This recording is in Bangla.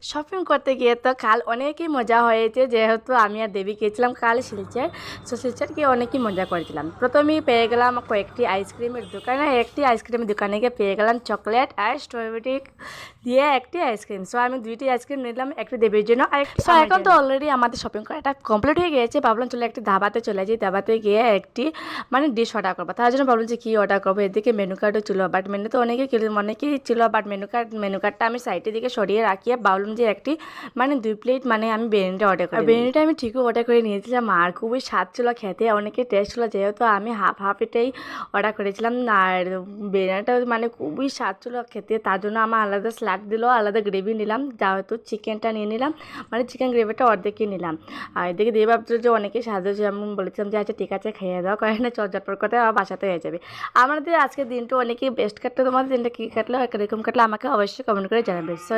শপিং করতে গিয়ে তো কাল অনেকই মজা হয়েছে, যেহেতু আমি আর দেবী গিয়েছিলাম কাল শিলচর। সো শিলচর গিয়ে অনেকই মজা করেছিলাম। প্রথমেই পেয়ে গেলাম কয়েকটি আইসক্রিমের দোকানে, একটি আইসক্রিমের দোকানে গিয়ে পেয়ে গেলাম চকলেট আর স্ট্রবেরি দিয়ে একটি আইসক্রিম। সো আমি দুইটি আইসক্রিম নিলাম, একটি দেবীর জন্য আর একটি। সো এখন তো অলরেডি আমাদের শপিং করাটা কমপ্লিট হয়ে গিয়েছে। ভাবলাম চলে একটি ধাবাতে চলে যাই, ধাবাতে গিয়ে একটি ডিশ অর্ডার করবো। তার জন্য ভাবলাম যে কী অর্ডার করবো। এদিকে মেনু কার্ডও ছিল, বাট মেনু তো অনেকেই ছিল, বাট মেনু কার্ডটা আমি সাইডের দিকে সরিয়ে রাখিয়ে ভাবলাম যে একটি 2 প্লেট আমি বিরিয়ানিটা অর্ডার করি। বিরিয়ানিটা আমি ঠিকই অর্ডার করে নিয়েছিলাম, আর খুবই স্বাদ ছিল খেতে, অনেকে টেস্ট ছিল, যেহেতু আমি হাফ এটাই অর্ডার করেছিলাম। আর বিরিয়ানিটা খুবই স্বাদ ছিল খেতে, তার জন্য আমার আলাদা স্যালাড দিল, আলাদা গ্রেভি নিলাম, যেহেতু চিকেনটা নিয়ে নিলাম, চিকেন গ্রেভিটা অর্ধেকই নিলাম। আর এদিকে দিয়ে ভাবছিল যে অনেকেই সাহায্য হয়েছে, আমি বলেছিলাম যে আচ্ছা ঠিক আছে খেয়ে দাও, কারণ চটপট কথা আবার বাসাতে হয়ে যাবে। আমাদের আজকের দিনটা অনেকেই বেস্ট কাটলো, তোমাদের দিনটা কী কাটলো, এরকম কাটলো আমাকে অবশ্যই কমেন্ট করে জানাবে। সো